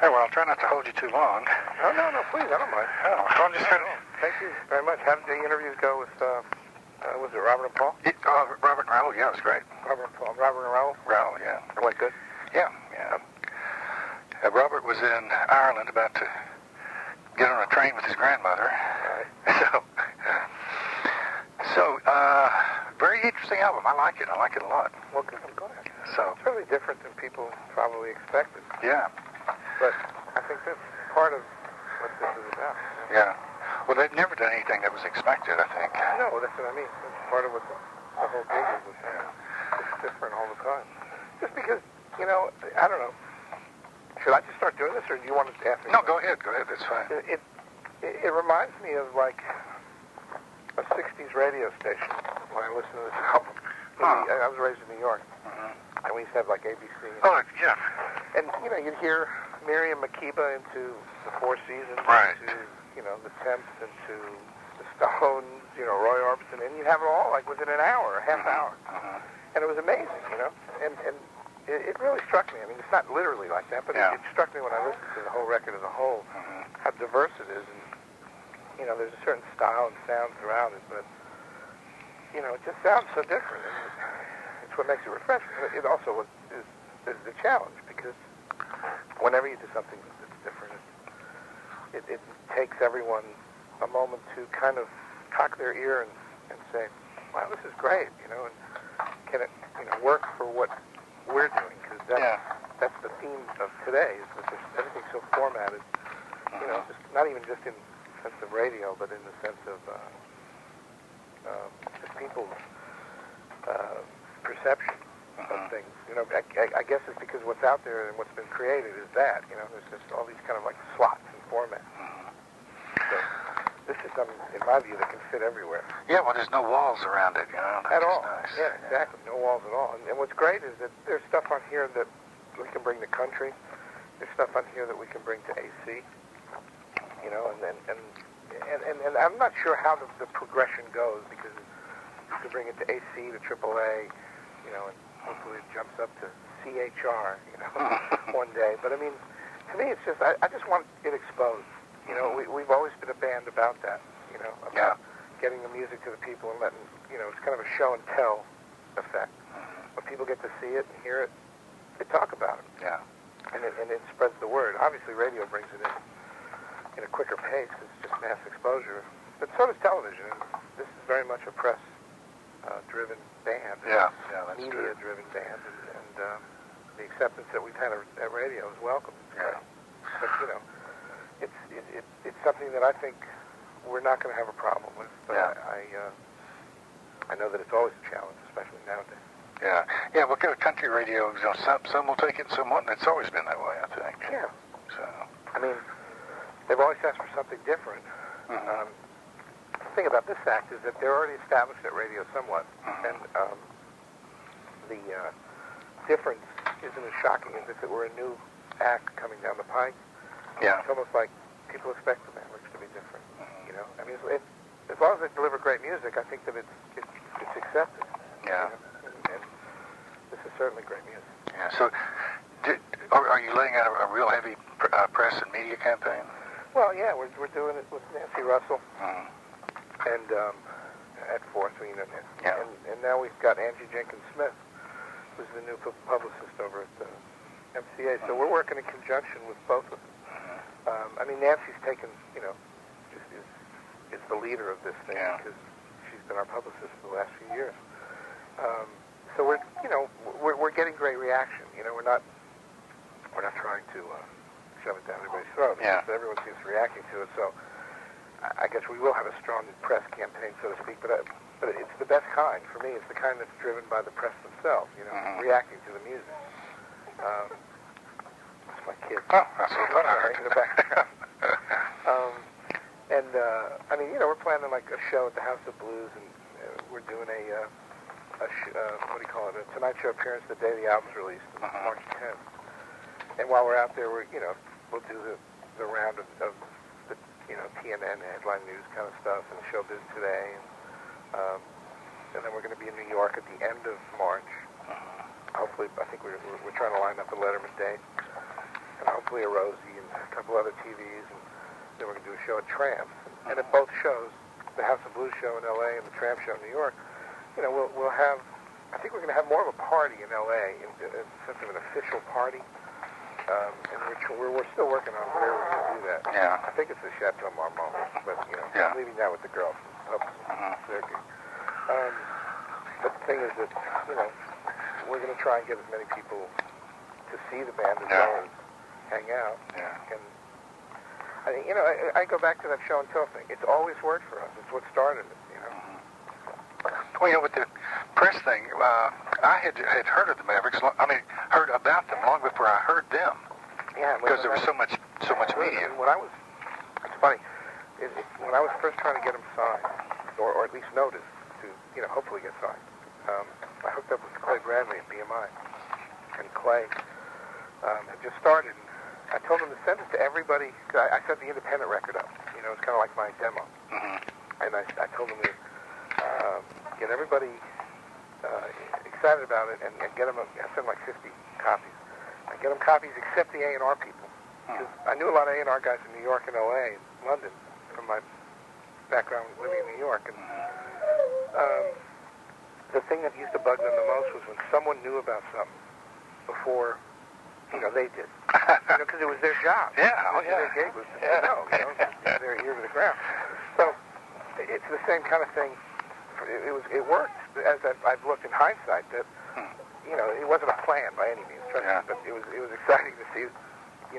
Hey, well, I'll try not to hold you too long. Oh, no, please, I don't mind. Oh, I'm just trying to... Thank you very much. How did the interviews go with, was it Robert and Paul? Robert and Raoul, yeah, it was great. Robert and Raoul? Raoul, yeah. It went good? Yeah. Robert was in Ireland about to get on a train with his grandmother. Right. So, very interesting album. I like it a lot. Well, good. I'm glad. So, it's really different than people probably expected. Yeah. But I think that's part of what this is about. Yeah. Well, they've never done anything that was expected, I think. No, that's what I mean. That's part of what the whole gig is. It's different all the time. Just because, I don't know. Should I just start doing this, or do you want to ask me? No, go ahead. That's fine. It reminds me of, like, a 60s radio station when I listen to this album. I was raised in New York, and we used to have, like, ABC. Oh, yeah. And, you'd hear Miriam Makeba into the Four Seasons, right, into, the Temps, into the Stones, Roy Orbison, and you'd have it all, like, within an hour, a half hour. And it was amazing, and it really struck me. I mean, it's not literally like that, but it struck me when I listened to the whole record as a whole, how diverse it is, and, there's a certain style and sound throughout it, but, it just sounds so different, and it's what makes it refreshing. It also is the challenge, because whenever you do something that's different, it takes everyone a moment to kind of cock their ear and say, wow, this is great, and can it, work for what we're doing, because that's the theme of today, is that everything's so formatted, just not even just in the sense of radio, but in the sense of just people's perception of things. I guess it's because what's out there and what's been created is that, there's just all these kind of like slots and formats. So this is something, in my view, that can fit everywhere. Yeah, well, there's no walls around it, At all. Nice. Yeah, exactly. No walls at all. And what's great is that there's stuff on here that we can bring to country. There's stuff on here that we can bring to AC. And I'm not sure how the progression goes, because you can bring it to AC, to AAA, and hopefully it jumps up to CHR, one day. But I mean, to me, it's just I just want it exposed. We've always been a band about that. About getting the music to the people and letting, it's kind of a show and tell effect. When people get to see it and hear it, they talk about it. Yeah. And it spreads the word. Obviously, radio brings it in a quicker pace. It's just mass exposure. But so does television. And this is very much a press-driven band. Yeah, that's true. Media-driven band. And the acceptance that we've had at radio is welcome. Yeah. But, it's something that I think we're not going to have a problem with. But I know that it's always a challenge, especially nowadays. Yeah. Well, country radio, some will take it, some won't. It's always been that way, I think. Yeah. So, I mean, they've always asked for something different. The thing about this act is that they're already established at radio somewhat, and the difference isn't as shocking as if it were a new act coming down the pike. Yeah. It's almost like people expect the Mavericks to be different. I mean, as long as they deliver great music, I think that it's accepted. Yeah. And this is certainly great music. Yeah. So, are you laying out a real heavy press and media campaign? Well, yeah, we're doing it with Nancy Russell and at Fourth, and now we've got Angie Jenkins Smith, who's the new publicist over at the MCA. So we're working in conjunction with both of them. I mean, Nancy's taken, just is the leader of this thing, because she's been our publicist for the last few years. So we're getting great reaction. We're not trying to shove it down everybody's throat. Because everyone seems reacting to it. So I guess we will have a strong press campaign, so to speak. But it's the best kind for me. It's the kind that's driven by the press themselves. Reacting to the music. That's my kid. Oh, that's so fun. In the background. I mean, we're planning like a show at the House of Blues, and we're doing a Tonight Show appearance the day the album's released, March 10th. And while we're out there, we'll do the round of the TNN headline news kind of stuff, and Showbiz Today, and then we're going to be in New York at the end of March. Hopefully, I think we're trying to line up a Letterman date, and hopefully Clea Rosie and a couple other TVs, and then we're going to do a show at Tramps. And at both shows, the House of Blues show in L.A. and the Tramp show in New York, we'll have, I think we're going to have more of a party in L.A., in the sense of an official party, in which we're still working on where we're going to do that. Yeah. I think it's the Chateau Marmont, but, I'm leaving that with the girls. But the thing is that, we're going to try and get as many people to see the band as well as hang out. Yeah. And I go back to that show and tell thing. It's always worked for us. It's what started it. Well, with the press thing, I had heard of the Mavericks. Heard about them long before I heard them. Yeah, because there was so much media. It's funny. When I was first trying to get them signed, or at least noticed to, hopefully get signed, I hooked up with Clay Bradley at BMI, and Clay had just started. I told him to send it to everybody. Cause I set the independent record up. It's kind of like my demo. And I told him to get everybody excited about it and get them. I sent like 50 copies. I get them copies except the A&R people, because I knew a lot of A&R guys in New York and L.A. and London from my background living in New York. And the thing that used to bug them the most was when someone knew about something before they did. Because it was their job. Yeah, Their gig was to know, their ear to the ground. So it's the same kind of thing. It worked, as I've looked in hindsight, that, it wasn't a plan by any means, trust me, but it was exciting to see,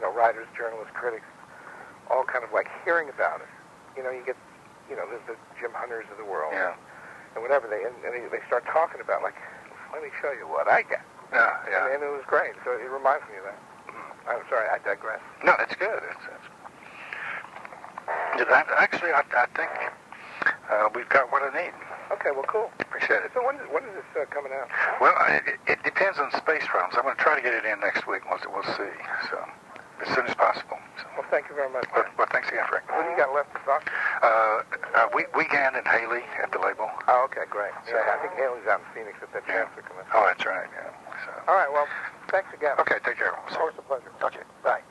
writers, journalists, critics, all kind of like hearing about it. You get, the Jim Hunters of the world, and whatever, they start talking about, like, let me show you what I got. And it was great. So it reminds me of that. I'm sorry, I digress. No, that's good. Actually, I think we've got what I need. Okay, well, cool. Appreciate it. So when is this coming out? Well, it depends on space problems. I'm going to try to get it in next week. We'll see. So as soon as possible. So. Well, thank you very much. Well, thanks again, Frank. What do you got left to talk? Weekend and Haley at the label. Oh, okay, great. So, I think Haley's out in Phoenix at that chance to come in. Oh, that's right. Yeah. So. All right. Well, thanks again. Okay. Take care. Of course, a pleasure. Okay. Bye.